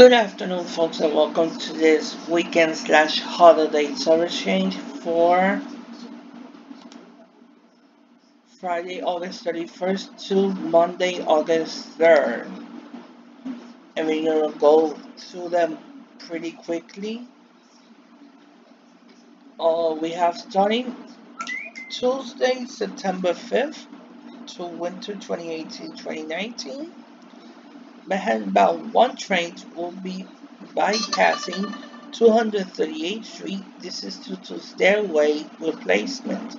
Good afternoon, folks, and welcome to this weekend slash holiday service change for Friday, August 31st to Monday, August 3rd. And we're going to go through them pretty quickly. We have starting Tuesday, September 5th to winter 2018-2019. Manhattan bound 1 train will be bypassing 238th Street. This is due to stairway replacement.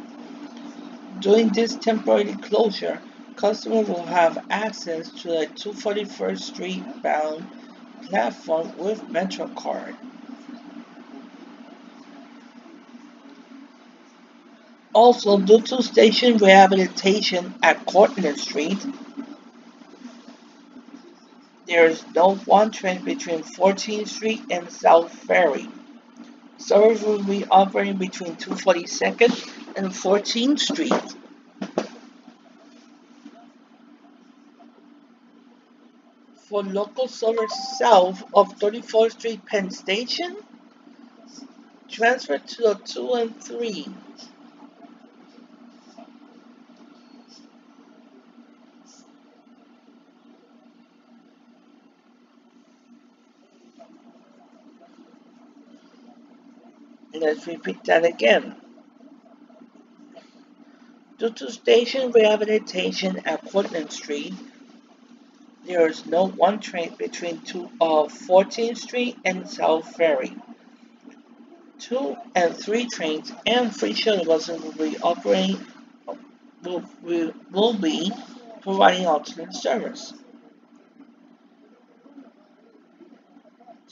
During this temporary closure, customers will have access to the 241st Street bound platform with MetroCard. Also, due to station rehabilitation at Cortlandt Street, there is no 1 train between 14th Street and South Ferry. Service will be operating between 242nd and 14th Street. For local service south of 34th Street Penn Station, transfer to the 2 and 3. Let's repeat that again. Due to station rehabilitation at Cortlandt Street, there is no 1 train between 14th Street and South Ferry. 2 and 3 trains and free shuttle buses will be providing alternate service.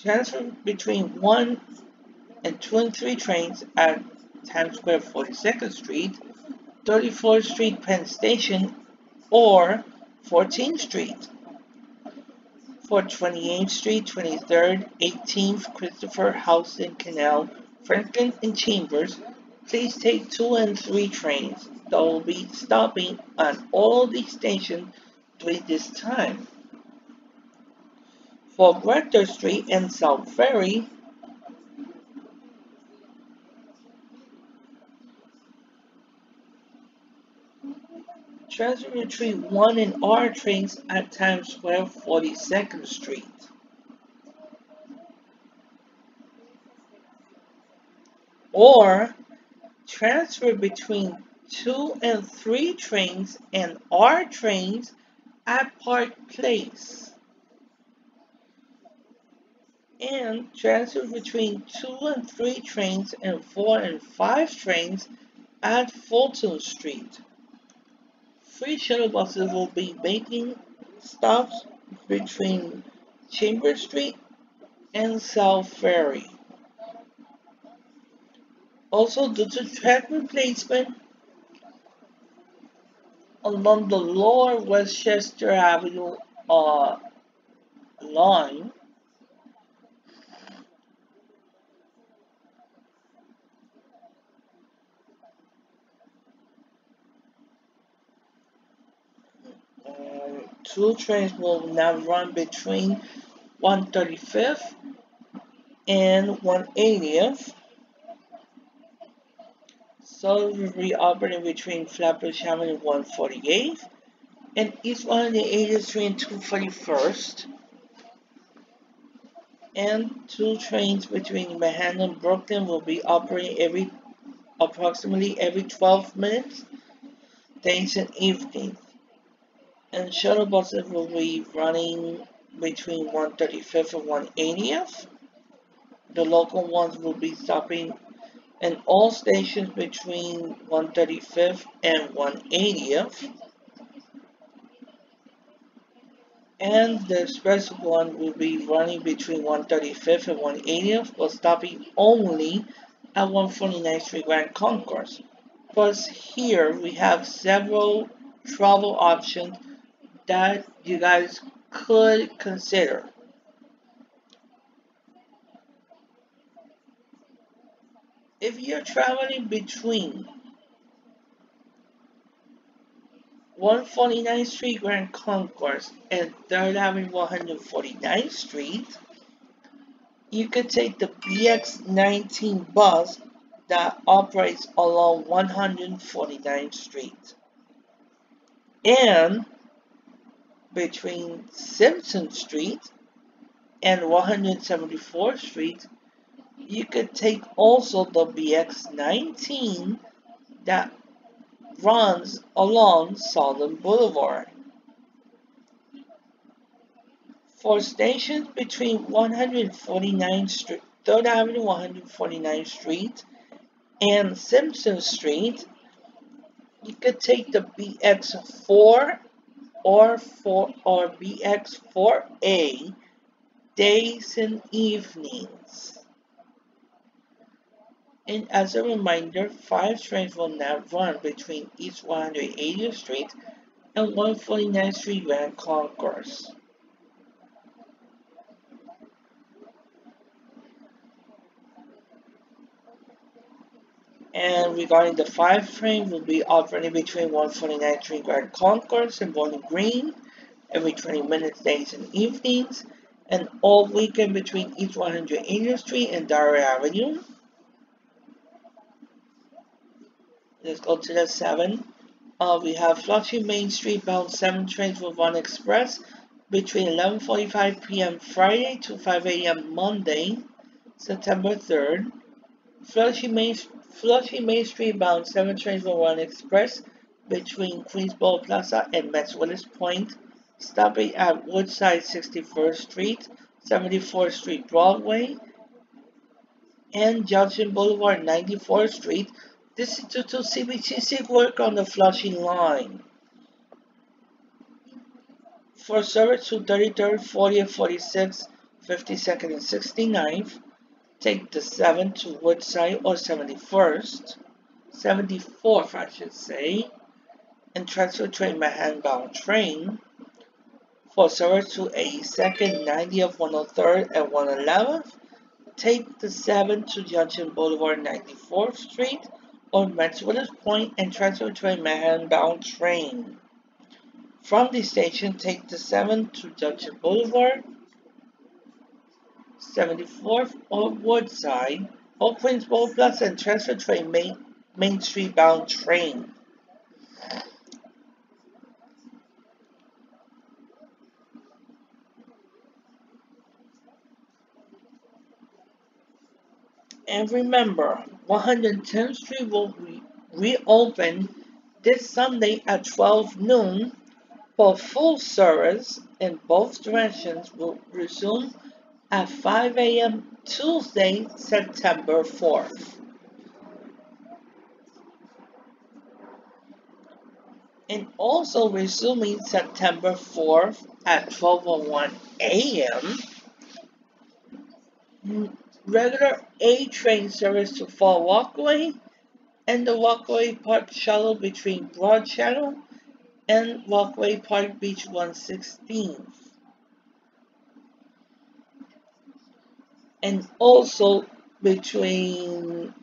Transfer between 1 and 2 and 3 trains at Times Square 42nd Street, 34th Street Penn Station, or 14th Street. For 28th Street, 23rd, 18th, Christopher, Houston, Canal, Franklin, and Chambers, please take 2 and 3 trains that will be stopping at all these stations during this time. For Rector Street and South Ferry, transfer between 1 and R trains at Times Square 42nd Street. Or transfer between 2 and 3 trains and R trains at Park Place. And transfer between 2 and 3 trains and 4 and 5 trains at Fulton Street. Free shuttle buses will be making stops between Chambers Street and South Ferry. Also, due to track replacement along the lower Westchester Avenue line, two trains will now run between 135th and 180th. So we'll be operating between Flatbush Avenue and 148th and East 180th Street and 241st. And 2 trains between Manhattan and Brooklyn will be operating approximately every 12 minutes, days and evenings. And shuttle buses will be running between 135th and 180th. The local ones will be stopping in all stations between 135th and 180th. And the express one will be running between 135th and 180th, but stopping only at 149th Street Grand Concourse. Plus here we have several travel options that you guys could consider. If you're traveling between 149th Street Grand Concourse and 3rd Avenue 149th Street, You could take the BX19 bus that operates along 149th Street. And between Simpson Street and 174th Street, you could take also the BX19 that runs along Southern Boulevard. For stations between 149th Street, 3rd Avenue, 149th Street, and Simpson Street, you could take the BX4 or BX4A days and evenings. And as a reminder, 5 trains will now run between East 180th Street and 149th Street Grand Concourse. And regarding the 5 train, will be operating between 149th Street Grand Concourse and Bowling Green every 20 minutes, days and evenings, and all weekend between East 180th Street and Darrow Avenue. Let's go to the 7. We have Flushing Main Street bound 7 trains will run express between 11:45 p.m. Friday to 5 a.m. Monday, September 3rd. Flushing Main Street bound 7 trains will run express between Queensboro Plaza and Metz-Willis Point, stopping at Woodside 61st Street, 74th Street Broadway, and Junction Boulevard 94th Street. This is due to CBTC work on the Flushing line. For service to 33rd, 40th, 46th, 52nd, and 69th, take the 7 to Woodside or 71st, 74th I should say, and transfer to a Manhattan bound train. For service to 82nd, 90th, 103rd, and 111th, take the 7 to Junction Boulevard 94th Street or Metz-Willis Point and transfer to a Manhattan bound train. From the station, take the 7 to Junction Boulevard, 74th or Woodside or Queensboro Plaza and transfer to a Main Street bound train. And remember, 110th Street will reopen this Sunday at 12 noon, but full service in both directions will resume at 5 a.m. Tuesday, September 4th. And also resuming September 4th at 12:01 a.m. regular A train service to Fall Walkway and the Walkway Park Shuttle between Broad Channel and Walkway Park Beach 116th. And also between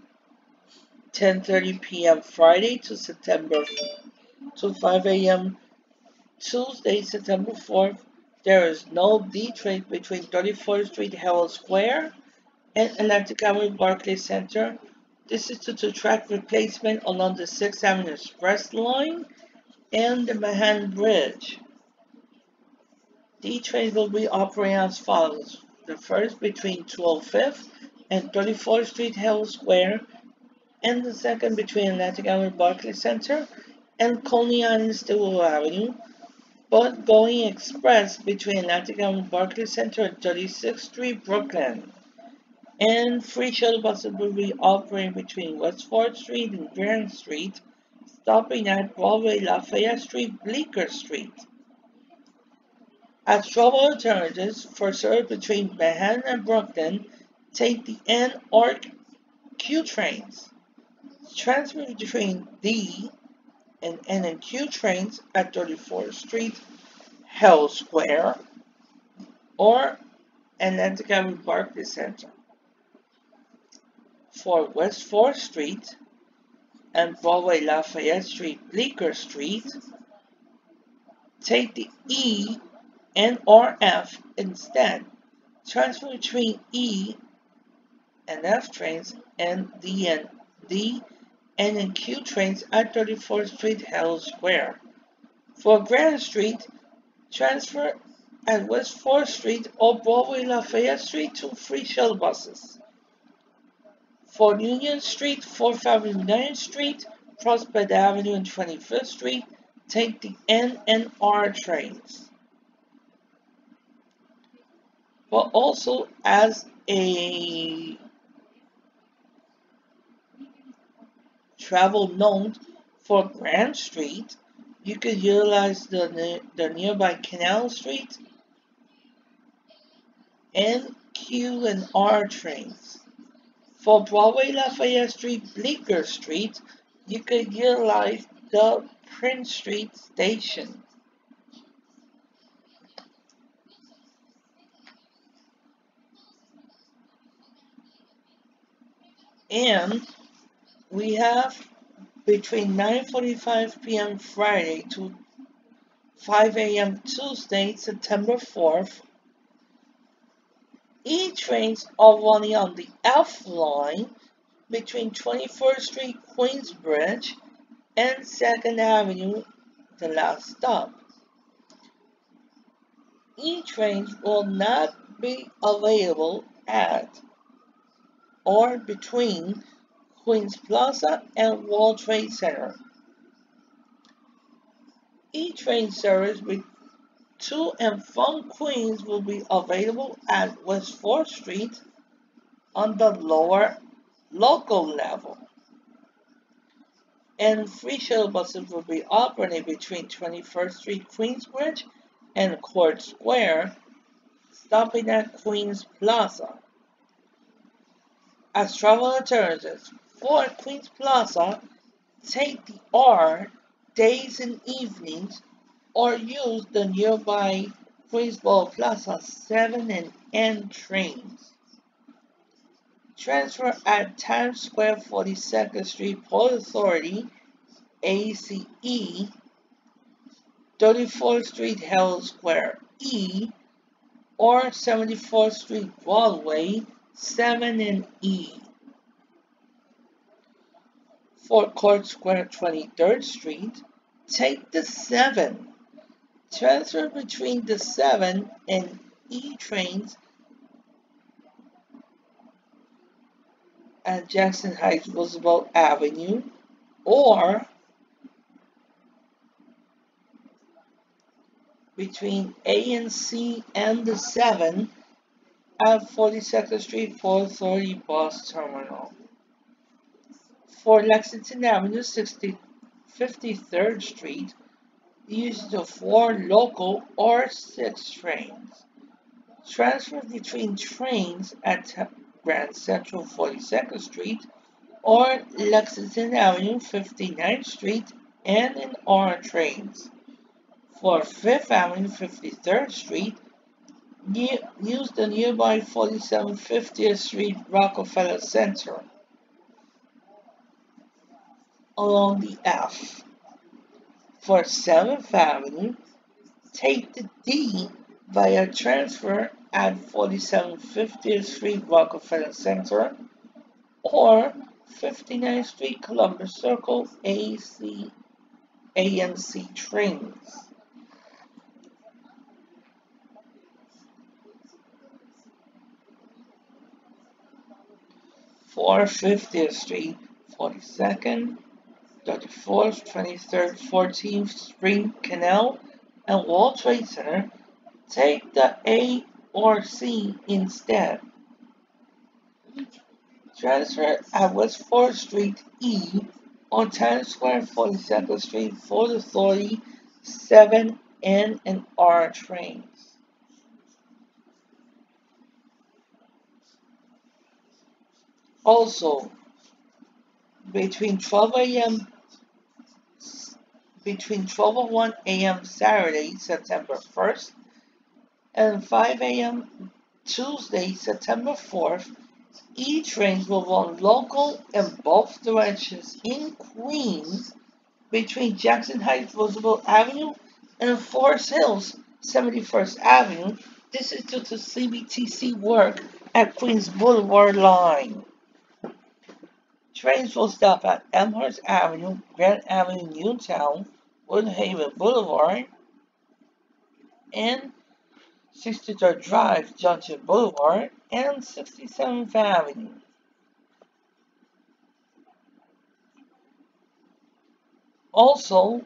10:30 p.m. Friday to 5 a.m. Tuesday, September 4th, there is no D train between 34th Street Herald Square and Atlantic Avenue Barclays Center. This is due to track replacement along the 6th Avenue Express line and the Manhattan Bridge. D trains will be operating as follows. The first between 205th and 34th Street Herald Square, and the second between Atlantic Avenue Barclays Center and Coney Island Stillwell Avenue, both going express between Atlantic Avenue Barclays Center and 36th Street, Brooklyn. And free shuttle buses will be operating between West 4th Street and Grand Street, stopping at Broadway, Lafayette Street, Bleecker Street. As travel alternatives for service between Manhattan and Brooklyn, take the N or Q trains. Transfer between D and N and Q trains at 34th Street, Herald Square, or Atlantic Avenue Barclays Center. For West 4th Street and Broadway, Lafayette Street, Bleecker Street, take the E, N, or F instead. Transfer between E and F trains and D, N and Q trains at 34th Street, Herald Square. For Grand Street, transfer at West 4th Street or Broadway Lafayette Street to free shuttle buses. For Union Street, 4th Avenue, 9th Street, Prospect Avenue, and 25th Street, take the N and R trains. But also as a travel note for Grand Street, you could utilize the nearby Canal Street N, Q, and R trains. For Broadway Lafayette Street, Bleecker Street, you could utilize the Prince Street station. And we have between 9:45 p.m. Friday to 5 a.m. Tuesday, September 4th, E-trains are running on the F line between 21st Street, Queensbridge, and 2nd Avenue, the last stop. E-trains will not be available at or between Queens Plaza and World Trade Center. E-train service to and from Queens will be available at West 4th Street on the lower local level. And free shuttle buses will be operating between 21st Street, Queensbridge, and Court Square, stopping at Queens Plaza. As travel alternatives for Queens Plaza, take the R days and evenings or use the nearby Queensboro Plaza 7 and N trains. Transfer at Times Square 42nd Street Port Authority, ACE, 34th Street Herald Square E, or 74th Street Broadway 7 and E. For Court Square 23rd Street, take the 7. Transfer between the 7 and E trains at Jackson Heights Roosevelt Avenue or between A and C and the 7 at 42nd Street Port Authority Bus Terminal. For Lexington Avenue 53rd Street, use the 4 local or 6 trains. Transfer between trains at Grand Central 42nd Street or Lexington Avenue 59th Street and in R trains. For 5th Avenue 53rd Street, use the nearby 4750th Street Rockefeller Center along the F. For 7th Avenue, take the D via transfer at 4750th Street Rockefeller Center or 59th Street Columbus Circle AMC trains. For 50th Street, 42nd, 34th, 23rd, 14th, Spring Canal, and World Trade Center, take the A or C instead. Transfer at West 4th Street E on Times Square 42nd Street Port Authority 7 N and R trains. Also, between 12:01 a.m. Saturday, September 1st, and 5 a.m. Tuesday, September 4th, E-trains will run local in both directions in Queens between Jackson Heights Roosevelt Avenue and Forest Hills 71st Avenue This is due to CBTC work at Queens Boulevard line. Trains will stop at Amherst Avenue, Grant Avenue, Newtown, Woodhaven Boulevard, and 63rd Drive, Junction Boulevard, and 67th Avenue. Also,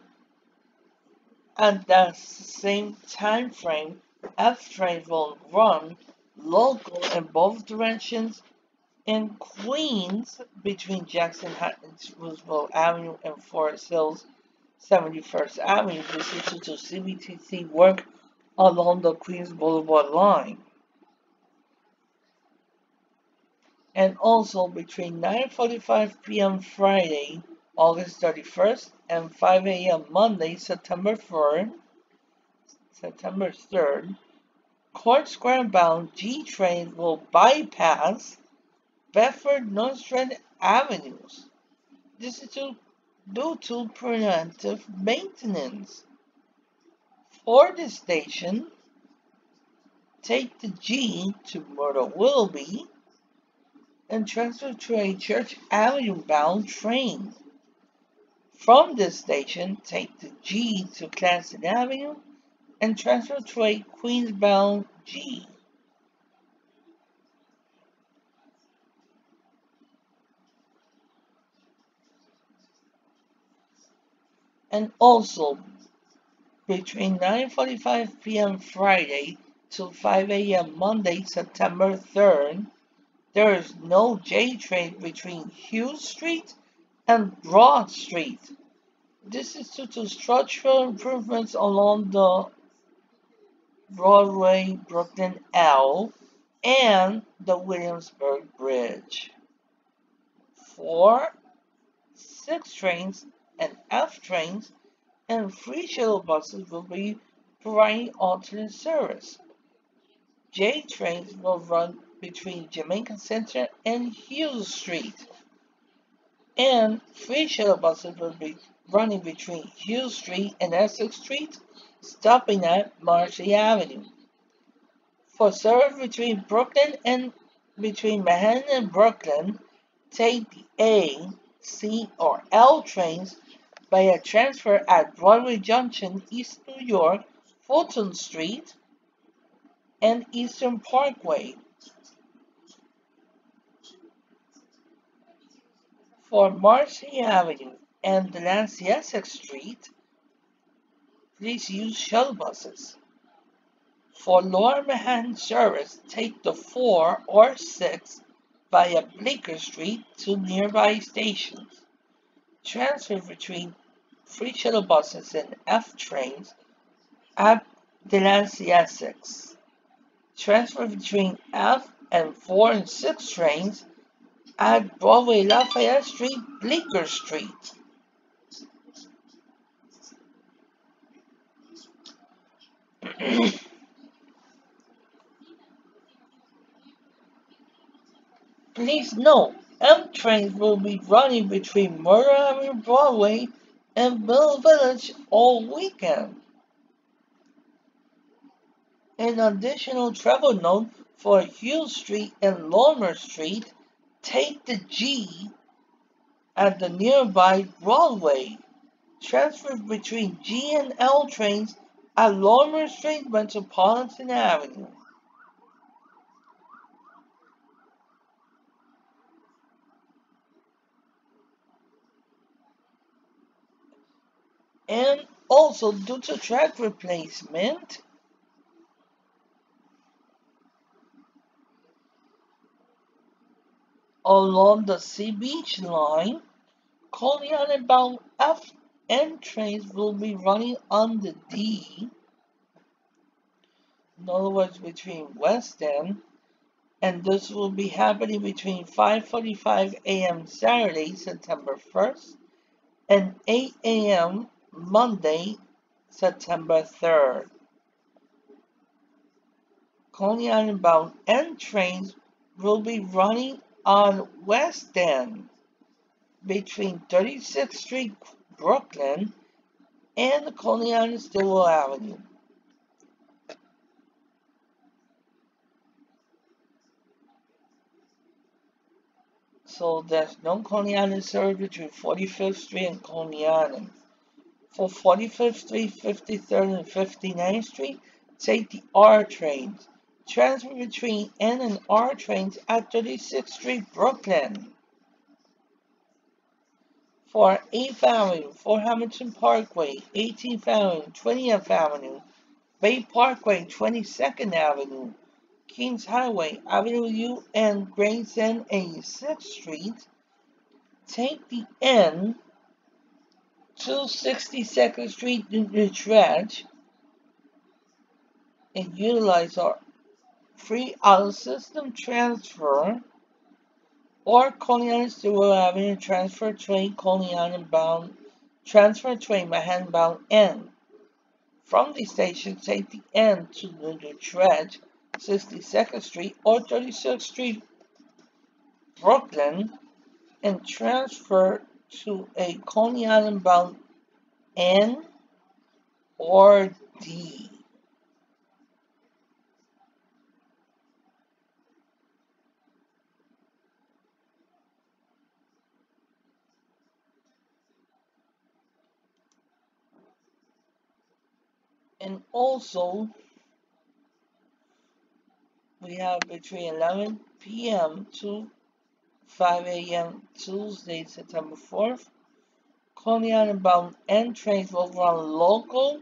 at that same time frame, F trains will run local in both directions in Queens between Jackson Heights, Roosevelt Avenue, and Forest Hills, 71st Avenue. This is due to CBTC work along the Queens Boulevard line. And also between 9:45 p.m. Friday, August 31st, and 5 a.m. Monday, September 3rd, Court Square bound G trains will bypass Bedford Nostrand Avenues. This is due to preventive maintenance. For the station, take the G to Myrtle Willoughby and transfer to a Church Avenue bound train. From this station, take the G to Clancy Avenue and transfer to a Queens bound G. And also, between 9:45 p.m. Friday to 5 a.m. Monday, September 3rd, there is no J train between Hughes Street and Broad Street. This is due to structural improvements along the Broadway Brooklyn L and the Williamsburg Bridge. 4, 6 trains and F trains and free shuttle buses will be providing alternate service. J trains will run between Jamaica Center and Hughes Street. And free shuttle buses will be running between Hughes Street and Essex Street, stopping at Marcy Avenue. For service between Manhattan and Brooklyn, take the A, C, or L trains by a transfer at Broadway Junction, East New York, Fulton Street, and Eastern Parkway. For Marcy Avenue and Delancey Essex Street, please use shuttle buses. For Lower Manhattan service, take the 4 or 6 via Bleecker Street to nearby stations. Transfer between free shuttle buses and F trains at Delancey Essex. Transfer between F and 4 and 6 trains at Broadway Lafayette Street, Bleecker Street. Please note, M trains will be running between Murder Avenue Broadway and Mill Village all weekend. An additional travel note for Hughes Street and Lorimer Street, take the G at the nearby Broadway. Transfer between G and L trains at Lorimer Street, Metropolitan Avenue. And also, due to track replacement, along the Sea Beach line, Coney Island bound F and trains will be running on the D, in other words between West End, and this will be happening between 5:45 a.m. Saturday, September 1st, and 8 a.m. Monday, September 3rd. Coney Island bound N trains will be running on West End between 36th Street, Brooklyn, and Coney Island Stillwell Avenue. So there's no Coney Island service between 45th Street and Coney Island. For 45th Street, 53rd, and 59th Street, take the R trains. Transfer between N and R trains at 36th Street, Brooklyn. For 8th Avenue, Fort Hamilton Parkway, 18th Avenue, 20th Avenue, Bay Parkway, 22nd Avenue, Kings Highway, Avenue U, and Gray's Inn, 86th Street, take the N to 62nd Street, Utrecht, and utilize our free out-of-system transfer or Coney Island Stewart Avenue transfer train Coney Island bound transfer train Manhattan bound N. From the station, take the N to Utrecht, 62nd Street or 36th Street, Brooklyn, and transfer to a Coney Island bound N or D. And also, we have between 11 p.m. to 5 a.m. Tuesday, September 4th. Coney Island bound N trains will run local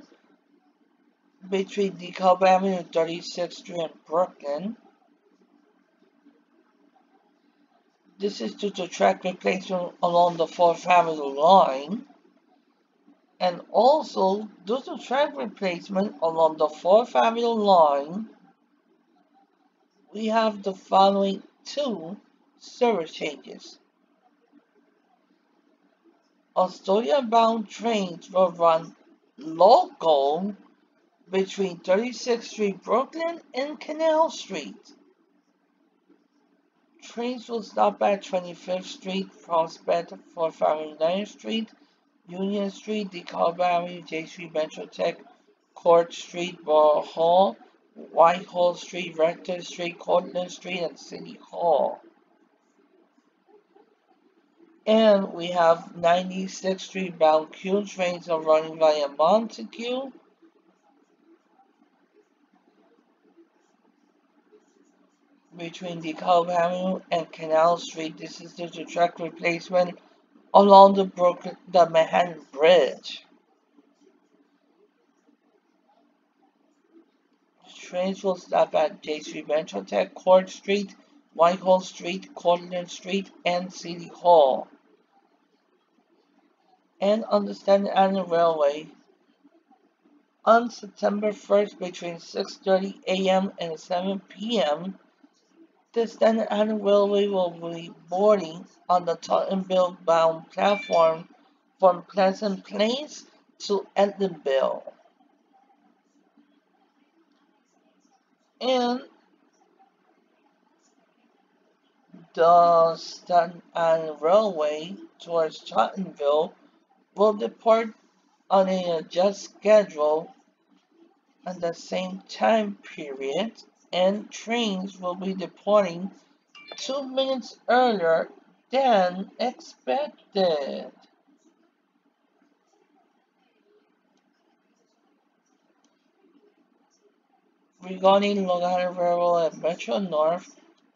between DeKalb Avenue and 36th Street and Brooklyn. This is due to track replacement along the 4th Avenue line. And also, due to track replacement along the 4th Avenue line, we have the following two service changes. Astoria-bound trains will run local between 36th Street, Brooklyn, and Canal Street. Trains will stop at 25th Street, Prospect, 4th Avenue, 9th Street, Union Street, DeKalb Avenue, J Street, Metrotech, Court Street, Borough Hall, Whitehall Street, Rector Street, Cortlandt Street, and City Hall. And we have 96th Street bound Q trains are running via Montague, between DeKalb Avenue and Canal Street. This is due to track replacement along the Manhattan Bridge. Trains will stop at J Street, Metrotech, Court Street, Whitehall Street, Cortlandt Street, and City Hall. And on the Staten Island Railway, on September 1st between 6:30 a.m. and 7 p.m., the Staten Island Railway will be boarding on the Tottenville-bound platform from Pleasant Place to Edmontonville. And the Staten Island Railway towards Tottenville will depart on an adjust schedule at the same time period, and trains will be departing 2 minutes earlier than expected. Regarding Long Island Railroad and Metro North,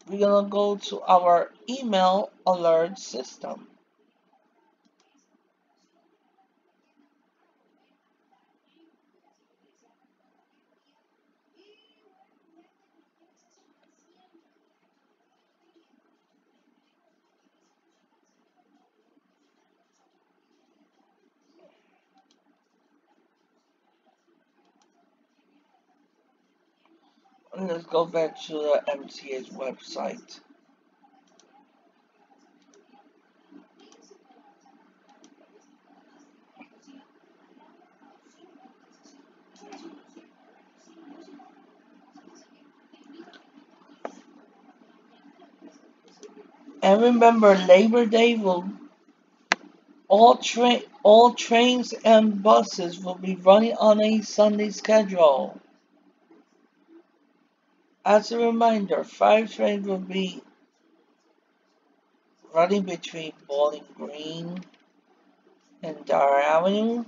we're gonna go to our email alert system. Let's go back to the MTA's website. And remember, Labor Day will all trains and buses will be running on a Sunday schedule. As a reminder, 5 trains will be running between Bowling Green and Dar Avenue.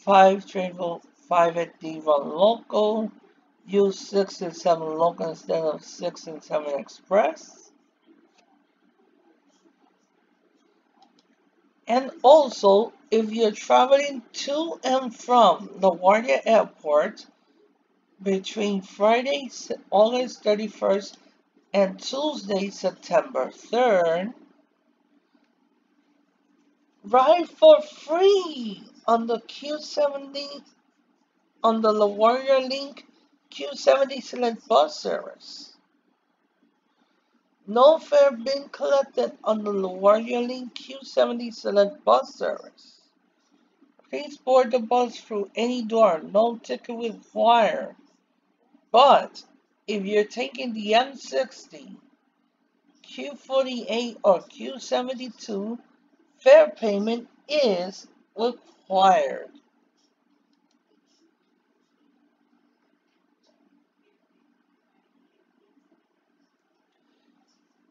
5 train will 5 at D1 local. Use 6 and 7 local instead of 6 and 7 express. And also, if you're traveling to and from LaGuardia Airport between Friday, August 31st and Tuesday, September 3rd, ride for free on the Q70 on the LaGuardia Link Q70 Select bus service. No fare being collected on the LaGuardia Link Q70 Select bus service. Please board the bus through any door, no ticket required. But if you're taking the M60, Q48, or Q72, fare payment is required.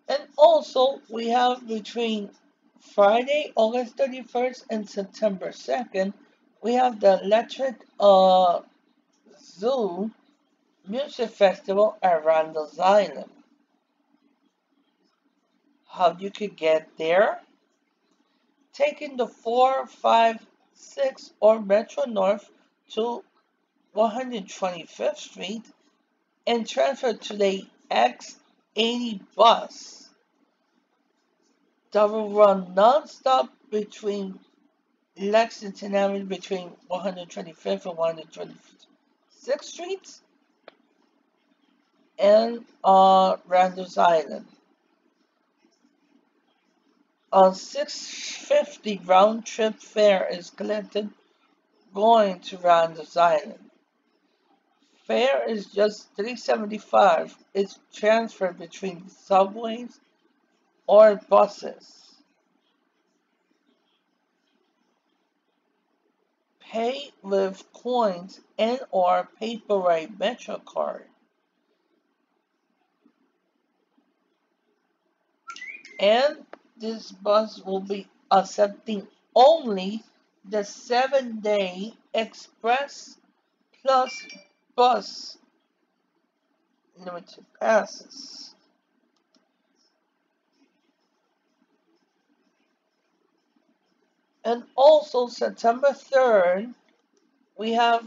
And also, we have between Friday, August 31st and September 2nd, we have the Electric Zoo Music Festival at Randall's Island. How you could get there? Taking the 4, 5, 6 or Metro North to 125th Street and transfer to the X80 bus that will run non-stop between Lexington Avenue between 125th and 126th Streets and Randall's Island. A $6.50 round-trip fare is collected going to Randall's Island. Fare is just $3.75. It's transferred between subways or buses. Pay with coins and or Paperway Metro card. And this bus will be accepting only the 7-day Express Plus bus limited passes. And also September 3rd, we have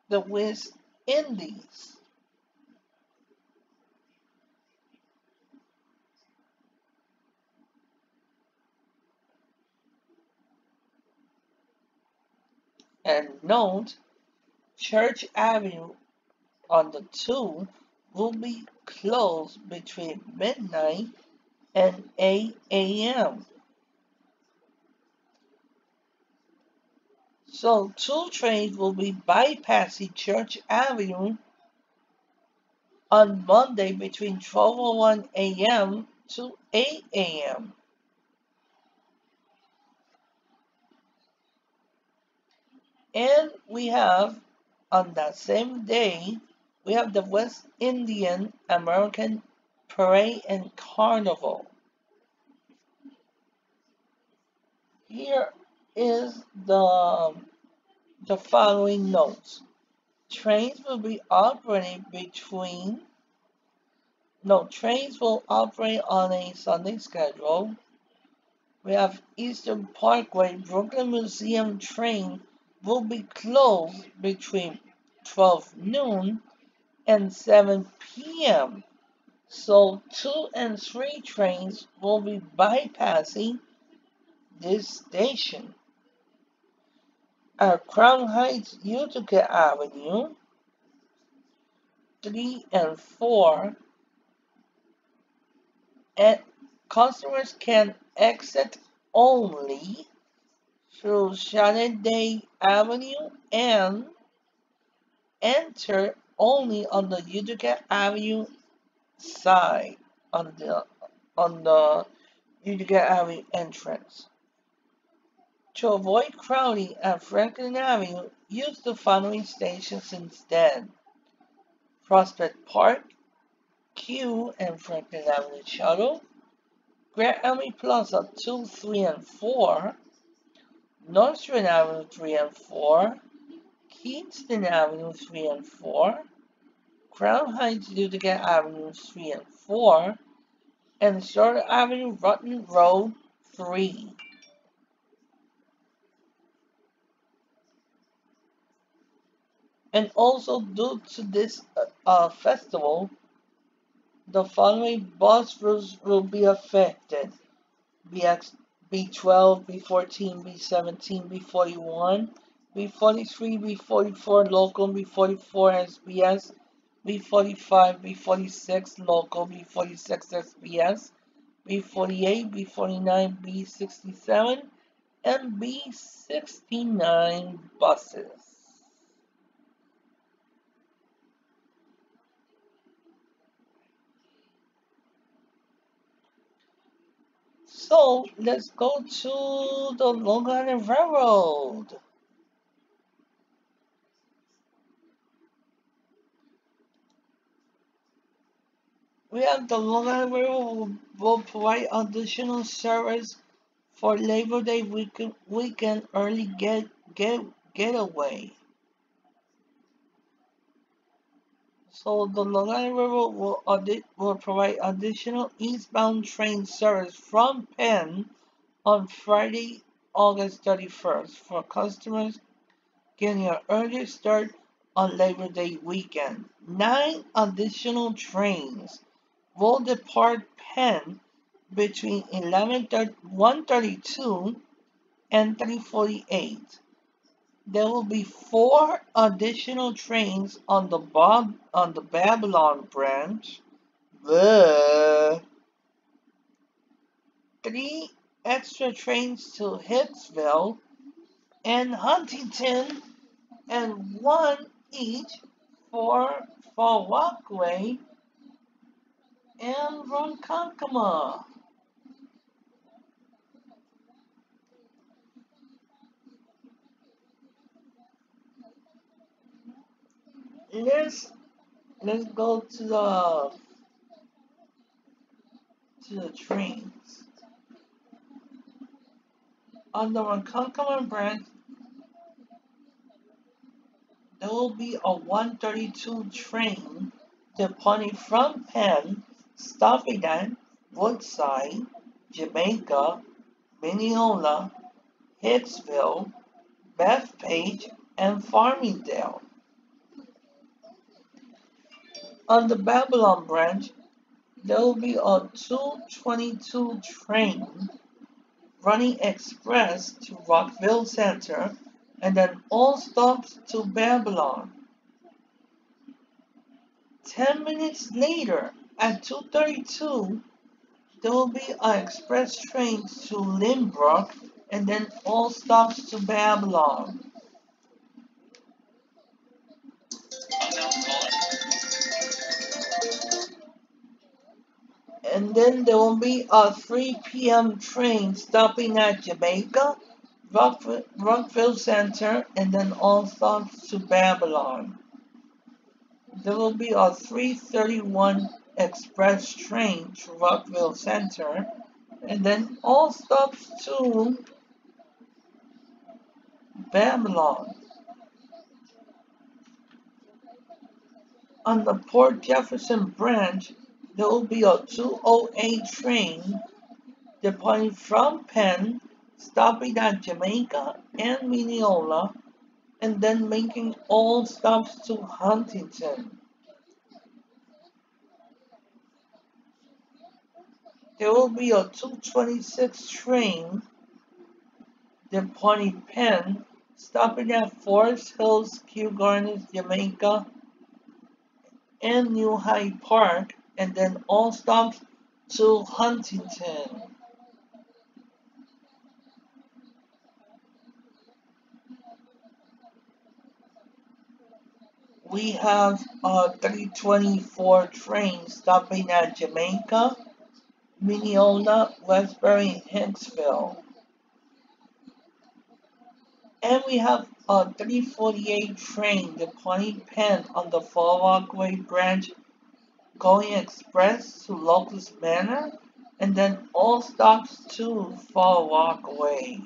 the West Indies. And note, Church Avenue on the 2 will be closed between midnight and 8 a.m. So 2 trains will be bypassing Church Avenue on Monday between 12:01 a.m. to 8 a.m. And we have, on that same day, we have the West Indian American Parade and Carnival. Here is the following notes. Trains will be operating trains will operate on a Sunday schedule. We have Eastern Parkway Brooklyn Museum train will be closed between 12 noon and 7 p.m. So 2 and 3 trains will be bypassing this station. At Crown Heights Utica Avenue, 3 and 4, and customers can exit only through Shannon Avenue and enter only on the Utica Avenue side, on the Utica Avenue entrance. To avoid crowding at Franklin Avenue, use the following stations instead: Prospect Park, Q and Franklin Avenue Shuttle, Grand Army Plaza 2, 3, and 4, North Street Avenue 3 and 4, Kingston Avenue 3 and 4, Crown Heights Utica Avenue 3 and 4, and Charlotte Avenue Rutten Road 3. And also due to this festival, the following bus routes will be affected: B12, B14, B17, B41, B43, B44 local, B44 SBS, B45, B46 local, B46 SBS, B48, B49, B67, and B69 buses. So let's go to the Long Island Railroad. We have the Long Island Railroad will provide additional service for Labor Day weekend early getaway. So the Long Island Railroad will provide additional eastbound train service from Penn on Friday, August 31st for customers getting an earlier start on Labor Day weekend. 9 additional trains will depart Penn between 1:32 and 3:48. There will be 4 additional trains on the Babylon branch. 3 extra trains to Hicksville and Huntington, and 1 each for Fall Walkway and Ronkonkoma. Let's go to the trains. On the Ronkonkoma branch, there will be a 1:32 train departing from Penn, stopping at Woodside, Jamaica, Mineola, Hicksville, Bethpage, and Farmingdale. On the Babylon branch, there will be a 2:22 train running express to Rockville Center and then all stops to Babylon. 10 minutes later, at 2:32, there will be an express train to Lynbrook and then all stops to Babylon. And then there will be a 3 p.m. train stopping at Jamaica, Rockville Center, and then all stops to Babylon. There will be a 3:31 express train to Rockville Center, and then all stops to Babylon. On the Port Jefferson branch, there will be a 2:08 train departing from Penn, stopping at Jamaica and Mineola, and then making all stops to Huntington. There will be a 2:26 train departing Penn, stopping at Forest Hills, Kew Gardens, Jamaica, and New Hyde Park, and then all stops to Huntington. We have a 3:24 train stopping at Jamaica, Mineola, Westbury, and Hicksville. And we have a 3:48 train departing Penn on the Fall Walkway branch going express to Locust Manor and then all stops to Fall Walkway.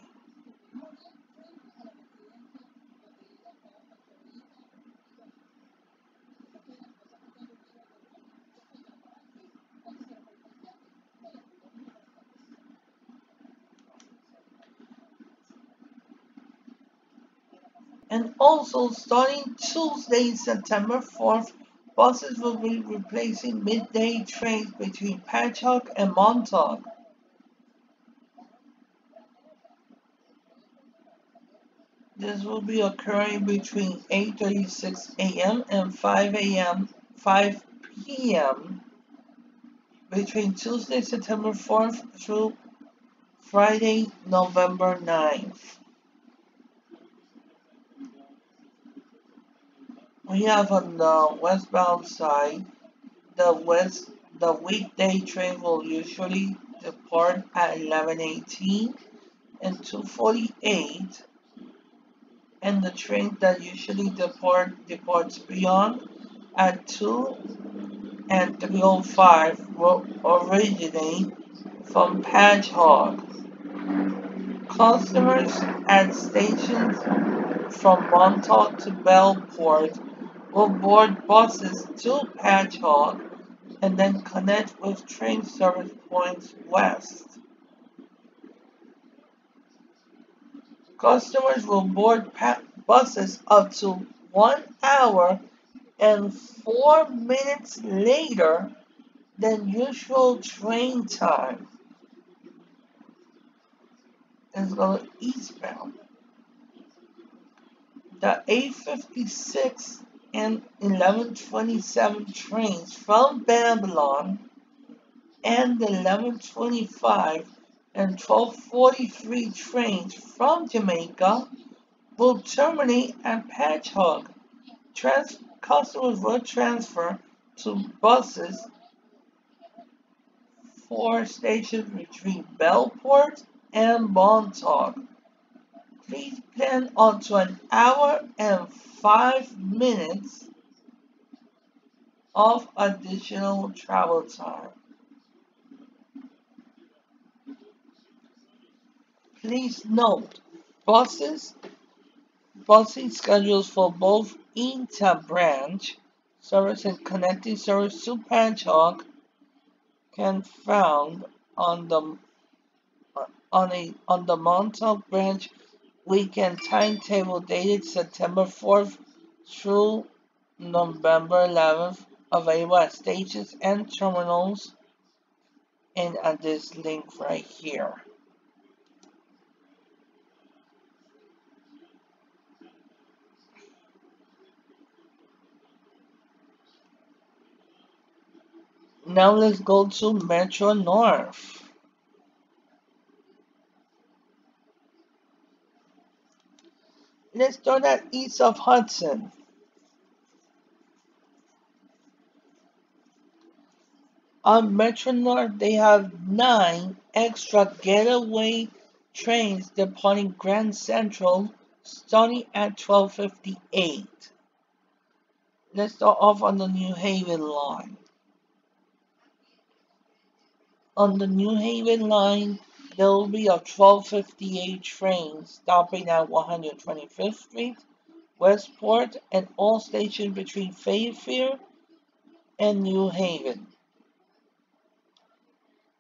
And also, starting Tuesday, September 4th, buses will be replacing midday trains between Patchogue and Montauk. This will be occurring between 8:36 a.m. and 5 p.m. between Tuesday, September 4th through Friday, November 9th. We have on the westbound side, the weekday train will usually depart at 11:18 and 2:48, and the train that usually departs beyond at 2 and 3:05 will originate from Patchogue. Customers at stations from Montauk to Bellport will board buses to Patchogue and then connect with train service points west. Customers will board buses up to 1 hour and 4 minutes later than usual train time. It's going eastbound. The 8:56 and 11:27 trains from Babylon and the 11:25 and 12:43 trains from Jamaica will terminate at Patchogue. Customers will transfer to buses for stations between Bellport and Montauk. Please plan onto 1 hour and 5 minutes of additional travel time. Please note, busing schedules for both inter-branch service and connecting service to Patchogue can be found on the Montauk branch weekend timetable dated September 4th through November 11th, available at stations and terminals and at this link right here. Now let's go to Metro North. Let's start at east of Hudson. On Metro North, they have 9 extra getaway trains departing Grand Central starting at 12:58. Let's start off on the New Haven line. On the New Haven line, there will be a 12:58 train stopping at 125th Street, Westport, and all stations between Fairfield and New Haven.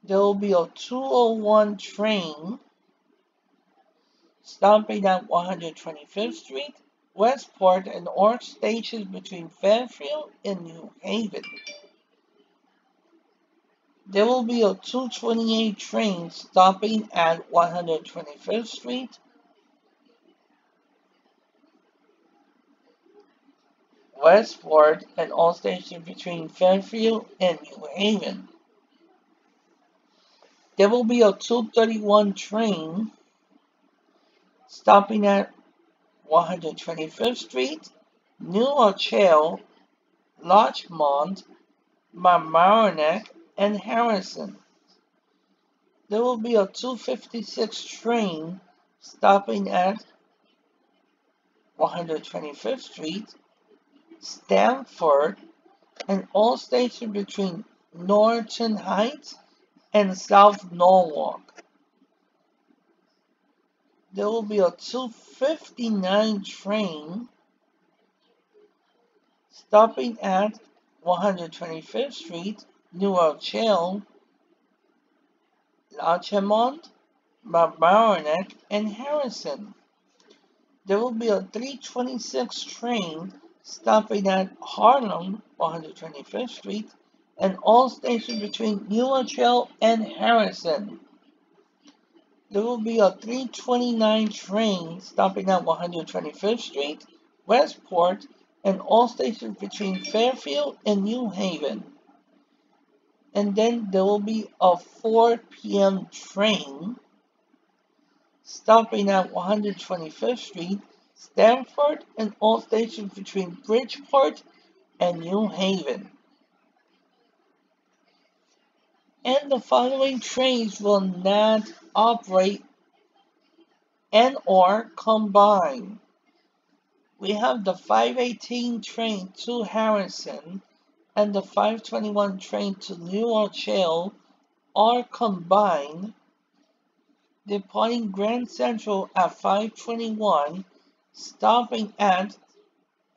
There will be a 2:01 train stopping at 125th Street, Westport, and all stations between Fairfield and New Haven. There will be a 2:28 train stopping at 125th Street, Westport, and all stations between Fairfield and New Haven. There will be a 2:31 train stopping at 125th Street, New Rochelle, Larchmont, Mamaroneck, and Harrison. There will be a 2:56 train stopping at 125th Street, Stamford, and all stations between Norton Heights and South Norwalk. There will be a 259 train stopping at 125th Street, New Rochelle, Larchmont, Mamaroneck, and Harrison. There will be a 326 train stopping at Harlem, 125th Street, and all stations between New Rochelle and Harrison. There will be a 329 train stopping at 125th Street, Westport, and all stations between Fairfield and New Haven. And then there will be a 4 p.m. train stopping at 125th Street, Stamford, and all stations between Bridgeport and New Haven. And the following trains will not operate and or combine. We have the 518 train to Harrison and the 521 train to New Rochelle are combined, departing Grand Central at 521, stopping at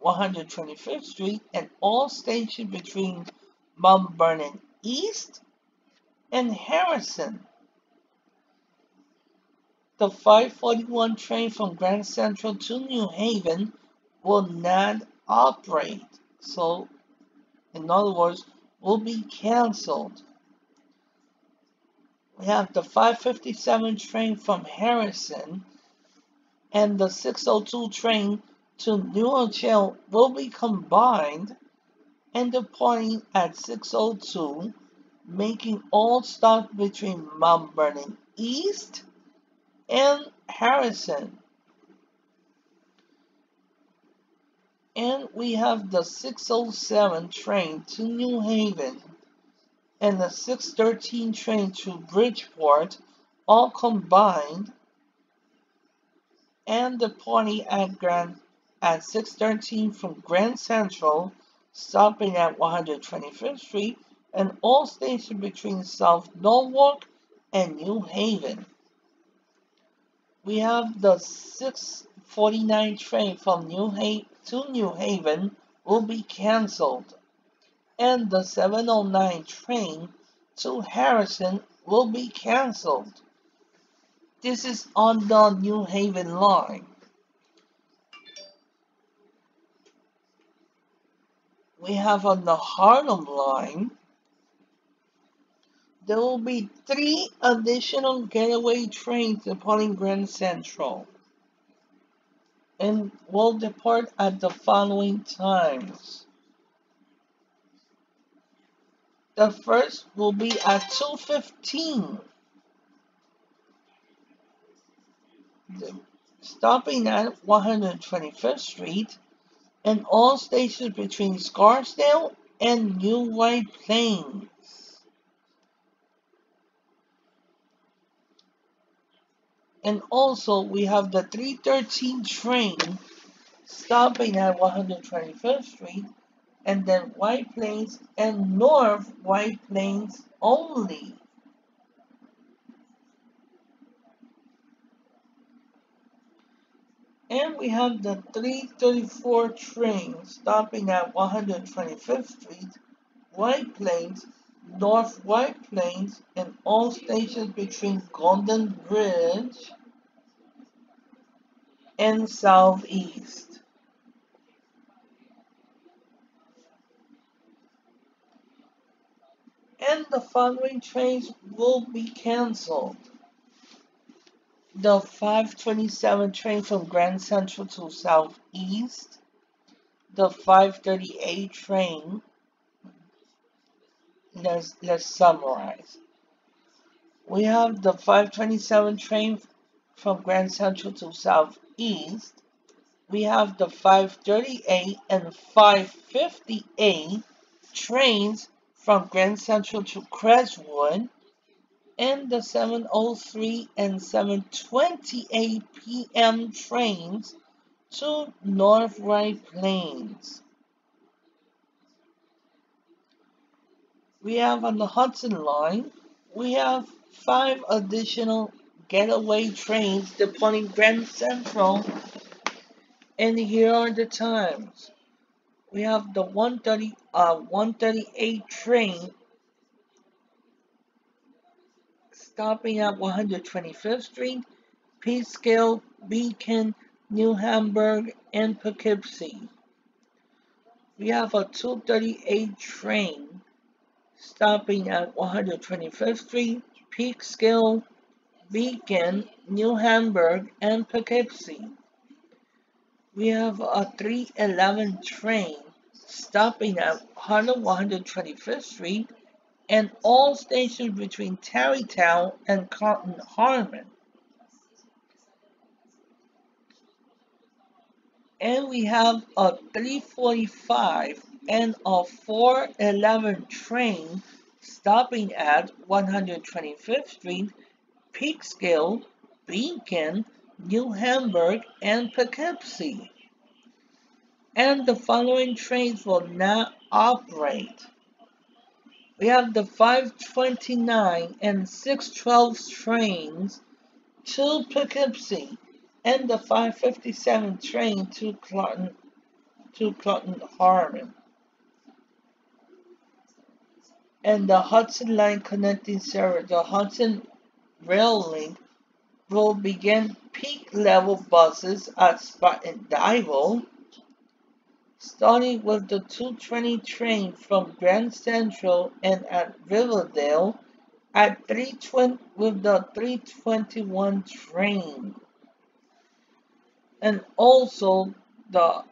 125th Street and all stations between Mount Vernon East and Harrison. The 541 train from Grand Central to New Haven will not operate. So, in other words, will be canceled. We have the 557 train from Harrison and the 602 train to New Rochelle will be combined and departing at 602, making all stops between Mount Vernon East and Harrison. And we have the 607 train to New Haven and the 613 train to Bridgeport all combined and departing at 613 from Grand Central, stopping at 125th Street and all stations between South Norwalk and New Haven. We have the 649 train from to New Haven will be cancelled, and the 709 train to Harrison will be cancelled. This is on the New Haven line. We have on the Harlem line, there will be 3 additional getaway trains departing Grand Central and will depart at the following times. The first will be at 2:15, stopping at 125th Street and all stations between Scarsdale and New White Plains. And also we have the 313 train stopping at 125th Street and then White Plains and North White Plains only. And we have the 334 train stopping at 125th Street, White Plains, North White Plains, and all stations between Golden Bridge and Southeast. And the following trains will be canceled. The 527 train from Grand Central to Southeast, the 538 train, let's summarize. We have the 527 train from Grand Central to Southeast, we have the 538 and 558 trains from Grand Central to Crestwood, and the 7:03 and 7:28 p.m. trains to North White Plains. We have on the Hudson line, We have 5 additional getaway trains departing Grand Central, and here are the times. We have the 138 train stopping at 125th Street, Peekskill, Beacon, New Hamburg, and Poughkeepsie. We have a 238 train stopping at 125th Street, Peekskill, Beacon, New Hamburg, and Poughkeepsie. We have a 311 train stopping at 125th Street and all stations between Tarrytown and Cotton Harmon. And we have a 345 and a 411 train stopping at 125th Street, Peekskill, Beacon, New Hamburg, and Poughkeepsie. And the following trains will not operate. We have the 529 and 612 trains to Poughkeepsie and the 557 train to Cotton Harmon. And the Hudson Line connecting service, the Hudson Rail Link, will begin peak level buses at Spot and Dival, starting with the 220 train from Grand Central and at Riverdale at 320 with the 321 train. And also the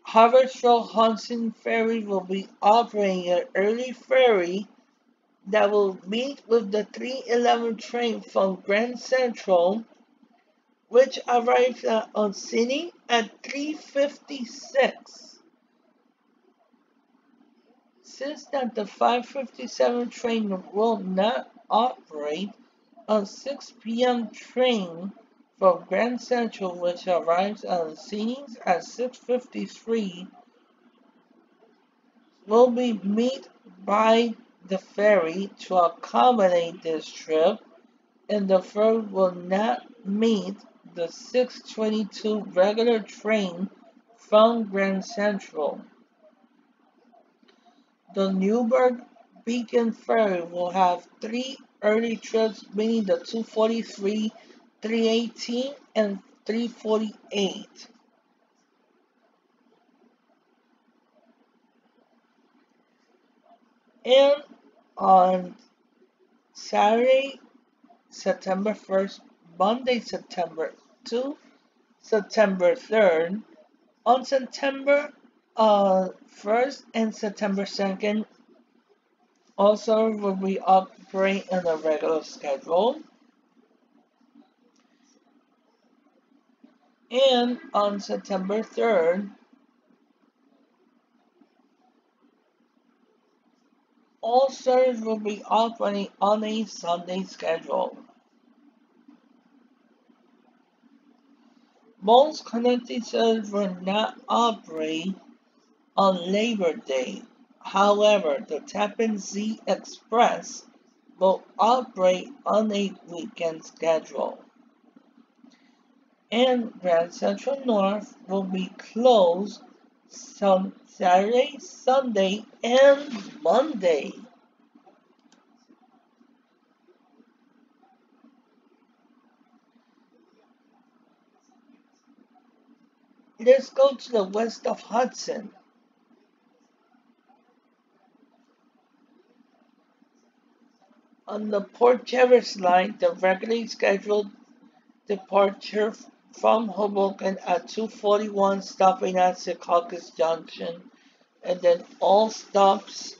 Haverstraw-Hudson Ferry will be operating an early ferry that will meet with the 311 train from Grand Central, which arrives at Oncini at 3:56. Since that the 557 train will not operate, a 6 p.m. train from Grand Central, which arrives at Oncini at 6:53, will be met by the ferry to accommodate this trip, and the ferry will not meet the 6:22 regular train from Grand Central. The Newburgh Beacon Ferry will have 3 early trips, meaning the 2:43, 3:18, and 3:48. And on Saturday, September 1st, Monday, September 2, September 3rd, on September 1st and September 2nd, also will be operating on a regular schedule. And on September 3rd, all services will be operating on a Sunday schedule. Most connecting services will not operate on Labor Day. However, the Tappan Zee Express will operate on a weekend schedule. And Grand Central North will be closed Saturday, Sunday, and Monday. Let's go to the west of Hudson. On the Port Jervis line, the regularly scheduled departure from Hoboken at 2:41, stopping at Secaucus Junction, and then all stops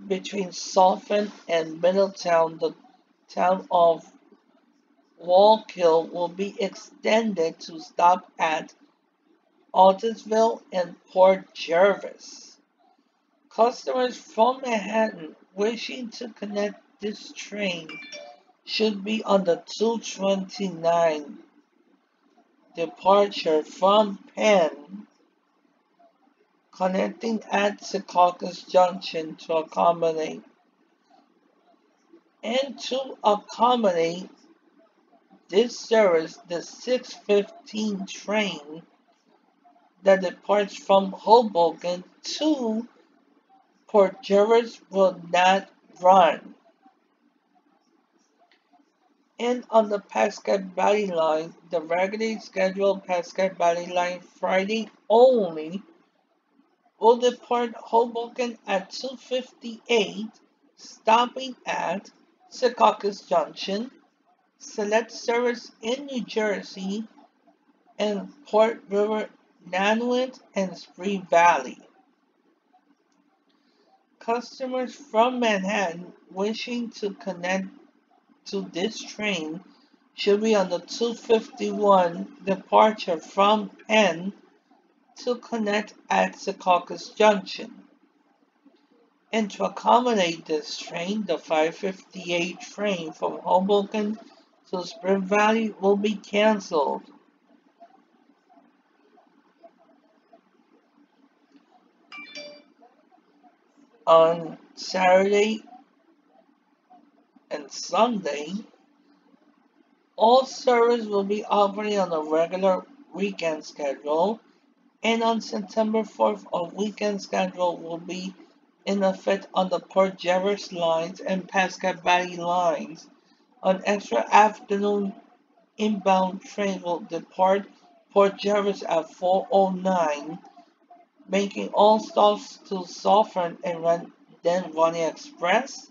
between Suffolk and Middletown, the town of Wallkill, will be extended to stop at Altisville and Port Jervis. Customers from Manhattan wishing to connect this train should be on the 229 departure from Penn, connecting at Secaucus Junction to accommodate And to accommodate this service, the 6:15 train that departs from Hoboken to Port Jervis will not run. And on the Pascagoula Valley line, the regularly scheduled Pascagoula Valley line Friday only will depart Hoboken at 2:58, stopping at Secaucus Junction, select service in New Jersey, and Port River, Nanuet, and Spring Valley. Customers from Manhattan wishing to connect to this train should be on the 2:51 departure from Penn to connect at Secaucus Junction. And to accommodate this train, the 5:58 train from Hoboken to Spring Valley will be canceled. On Saturday and Sunday, all service will be operating on a regular weekend schedule, and on September 4th, a weekend schedule will be in effect on the Port Jervis lines and Pascagoula Valley lines. An extra afternoon inbound train will depart Port Jervis at 4:09, making all stops to Salford and then running express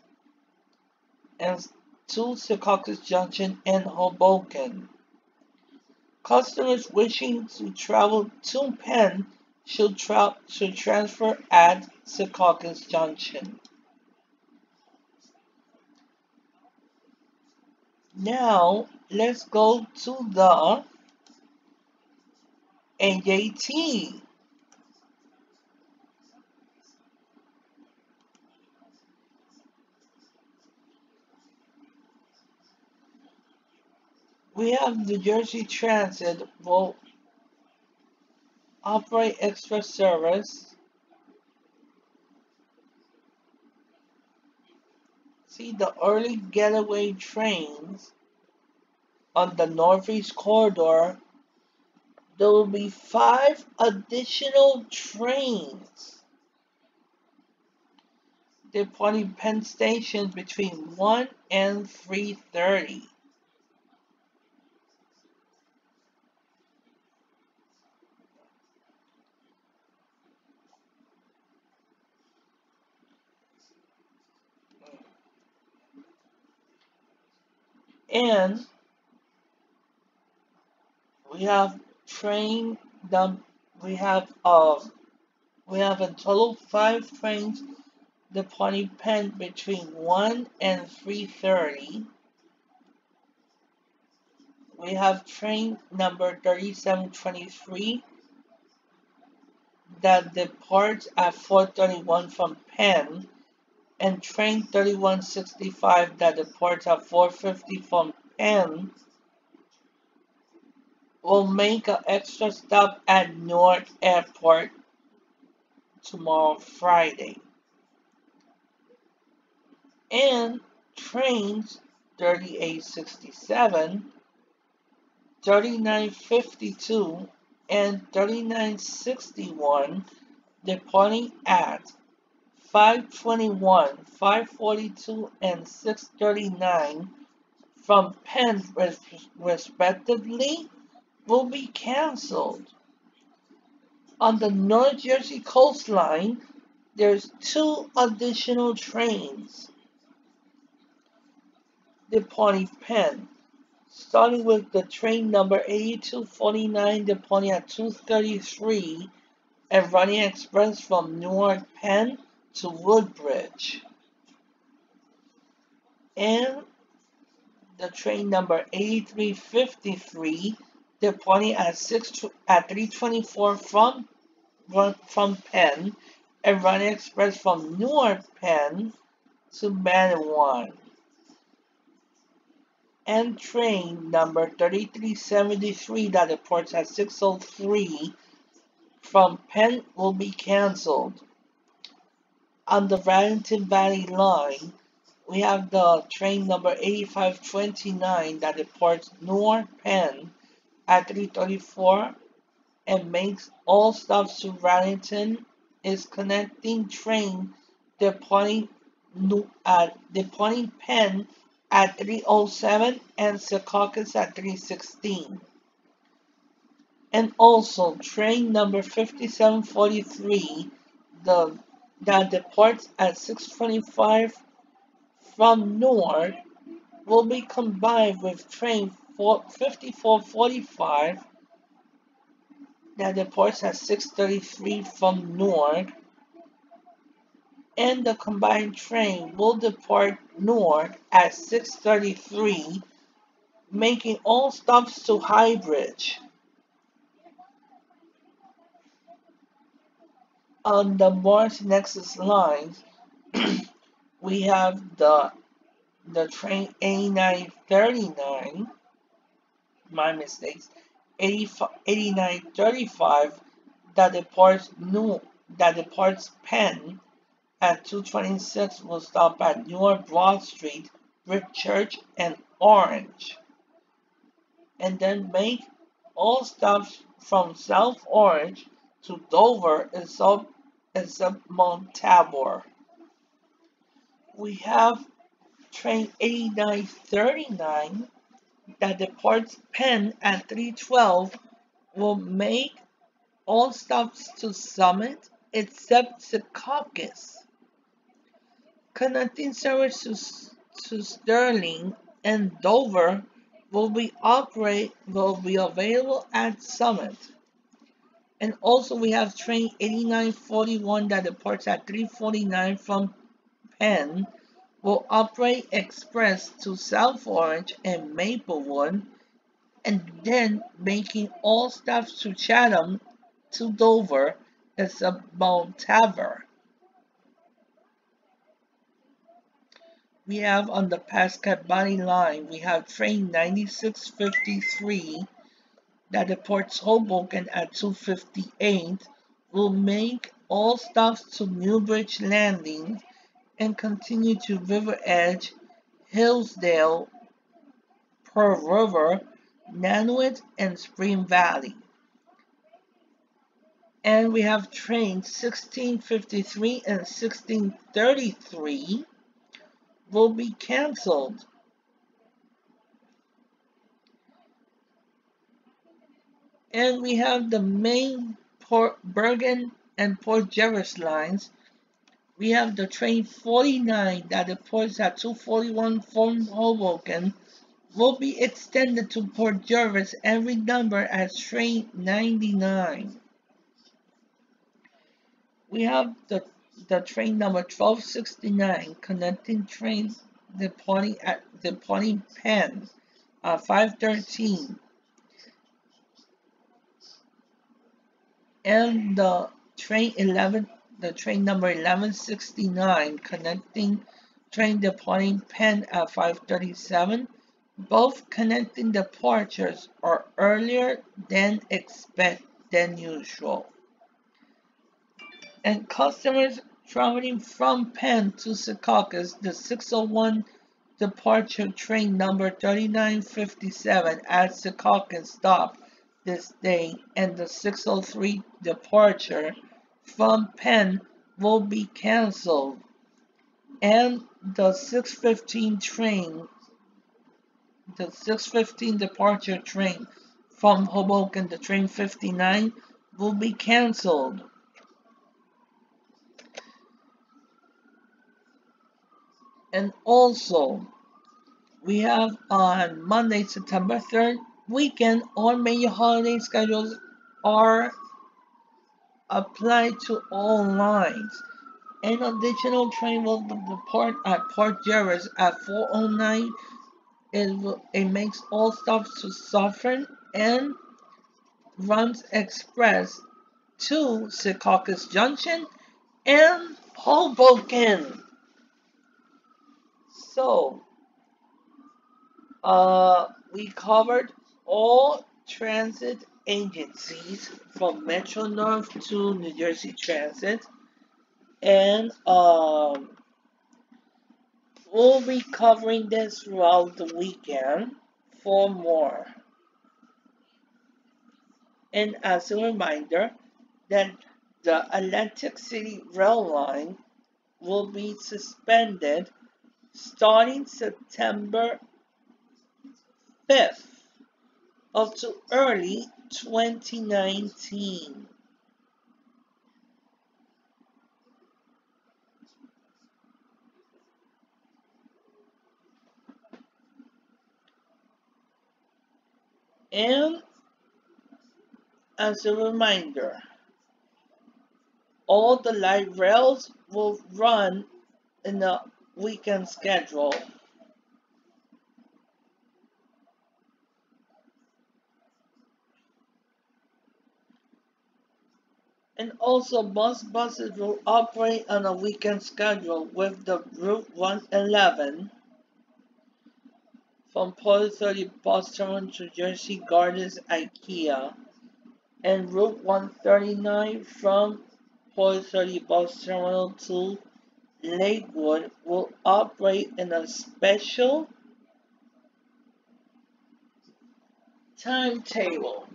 and to Secaucus Junction and Hoboken. Customers wishing to travel to Penn should transfer at Secaucus Junction. Now, let's go to the AJT. We have New Jersey Transit will operate extra service. See the early getaway trains on the Northeast Corridor. There will be 5 additional trains departing Penn Station between 1 and 3:30. And we have train num we have in total 5 trains departing Penn between 1 and 3:30. We have train number 3723 that departs at 4:31 from Penn, and train 3165 that departs at 4:50 from Penn will make an extra stop at Newark Airport tomorrow, Friday. And trains 3867, 3952, and 3961 departing at 5:21, 5:42, and 6:39 from Penn respectively will be canceled. On the North Jersey coastline, there's 2 additional trains departing Penn, starting with the train number 8249 departing at 2:33 and running express from Newark Penn to Woodbridge. And the train number 8353 departing at 3:24 from Penn and running express from Newark Penn to Manawan. And train number 3373 that departs at 6:03 from Penn will be canceled. On the Radington Valley line, we have the train number 8529 that departs Newark Penn at 3:34 and makes all stops to Rallington. Is connecting train departing departing Penn at 3:07 and Secaucus at 3:16. And also train number 5743 that departs at 6:25 from Newark will be combined with train 5445 that departs at 6:33 from Newark, and the combined train will depart Newark at 6:33, making all stops to Highbridge. On the Morris Nexus lines, we have the train 8939, my mistakes, 8935 that departs Penn at 2:26 will stop at Newark Broad Street, Church, and Orange, and then make all stops from South Orange to Dover except Mount Tabor. We have train 8939 that departs Penn at 3:12 will make all stops to Summit except Secaucus. Connecting service to Sterling and Dover will be available at Summit. And also we have train 8941 that departs at 3:49 from Penn will operate express to South Orange and Maplewood, and then making all stops to Chatham to Dover except Mount Tabor. We have on the Pascat Body line, we have train 9653 that departs Hoboken at 2:58 will make all stops to Newbridge Landing and continue to River Edge, Hillsdale, Pearl River, Nanuet, and Spring Valley. And we have trains 1653 and 1633 will be canceled. And we have the main Port Bergen and Port Jervis lines. We have the train 49 that departs at 2:41 from Hoboken will be extended to Port Jervis and renumbered as train 99. We have the train number 1269 connecting trains departing Penn at 5:13. And the train number 1169 connecting train departing Penn at 5:37. Both connecting departures are earlier than usual. And customers traveling from Penn to Secaucus, the 6:01 departure train number 3957 at Secaucus stop this day, and the 6:03 departure from Penn will be canceled, and the 6:15 departure train from Hoboken, the train 59, will be canceled. And also, we have on Monday, September 3rd, weekend or major holiday schedules are applied to all lines. An additional train will depart at Port Jervis at 4:09. It makes all stops to Suffern and runs express to Secaucus Junction and Hoboken. So, we covered all transit agencies from Metro North to New Jersey Transit, and we'll be covering this throughout the weekend for more. And as a reminder, that the Atlantic City Rail Line will be suspended starting September 5th up to early 2019. And as a reminder, all the light rails will run in the weekend schedule. And also most buses will operate on a weekend schedule with the Route 111 from Port Authority Bus Terminal to Jersey Gardens IKEA, and Route 139 from Port Authority Bus Terminal to Lakewood will operate in a special timetable.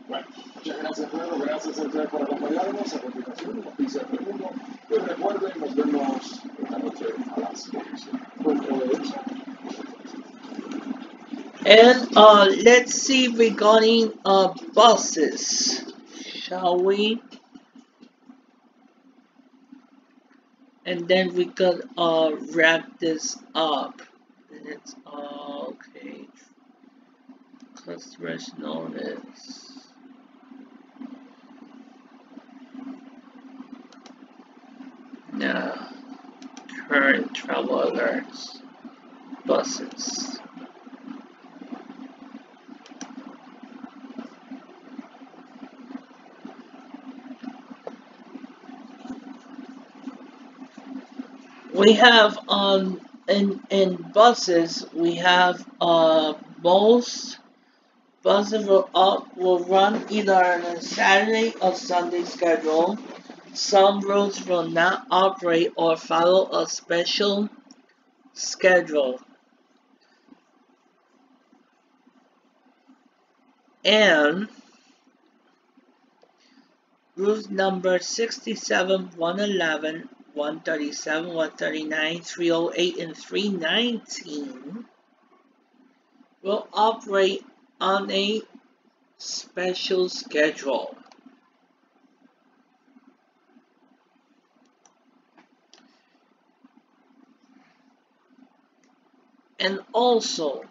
Bueno, muchas gracias, Pedro. Gracias a ustedes por acompañarnos. A continuación, noticias del mundo. Y recuerden, nos vemos esta noche a las 11. And let's see regarding buses, shall we? And then we could wrap this up. And it's okay. Customers notice. Now, current travel alerts. Buses. We have in buses we have most buses will run either on a Saturday or Sunday schedule. Some routes will not operate or follow a special schedule. And route number 67, 111, 137, 139, 308, and 319 will operate on a special schedule. And also,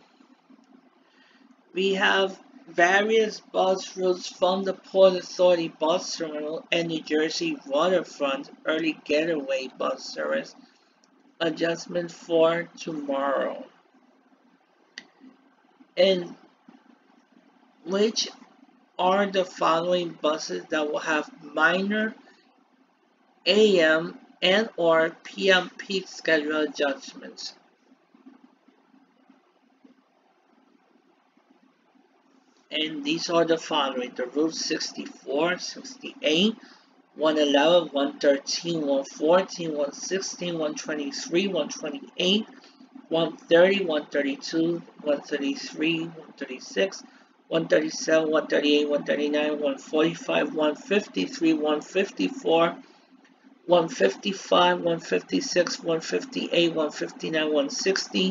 we have various bus routes from the Port Authority Bus Terminal and New Jersey Waterfront Early Getaway bus service adjustment for tomorrow, and which are the following buses that will have minor AM and or PM peak schedule adjustments. And these are the following: the route 64, 68, 111, 113, 114, 116, 123, 128, 130, 132, 133, 136, 137, 138, 139, 145, 153, 154, 155, 156, 158, 159, 160,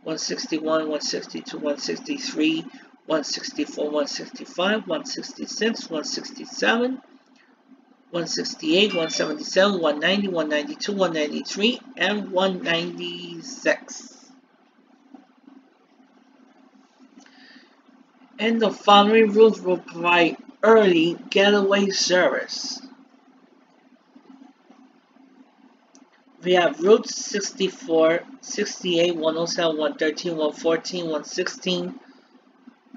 161, 162, 163, 164, 165, 166, 167, 168, 177, 190, 192, 193, and 196. And the following routes will provide early getaway service. We have routes 64, 68, 107, 113, 114, 116.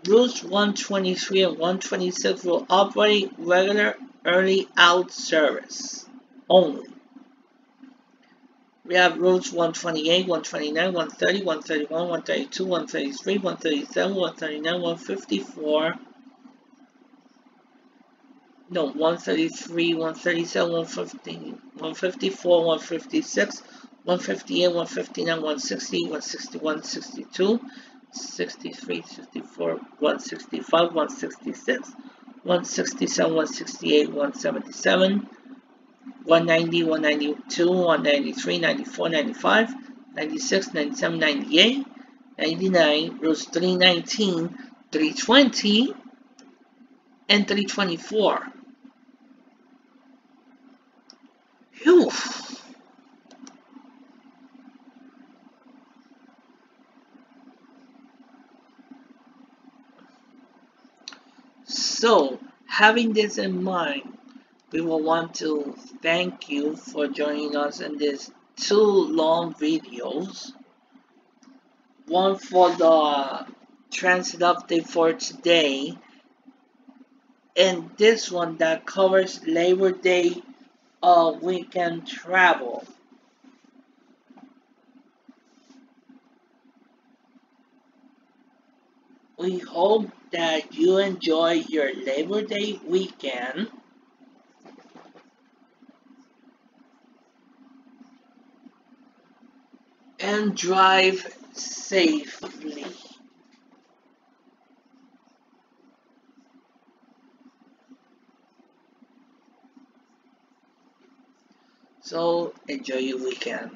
Routes 123 and 126 will operate regular early out service only. We have routes 128, 129, 130, 131, 132, 133, 137, 139, 154. No, 133, 137, 150, 154, 156, 158, 159, 160, 161, 62, 63, 64, 165, 166, 167, 168, 177, 190, 192, 193, 94, 95, 96, 97, 98, 99, rows 319, 320, and 324. Phew. So, having this in mind, we will want to thank you for joining us in these two long videos. One for the transit update for today, and this one that covers Labor Day weekend travel. We hope that you enjoy your Labor Day weekend. And drive safely. So enjoy your weekend.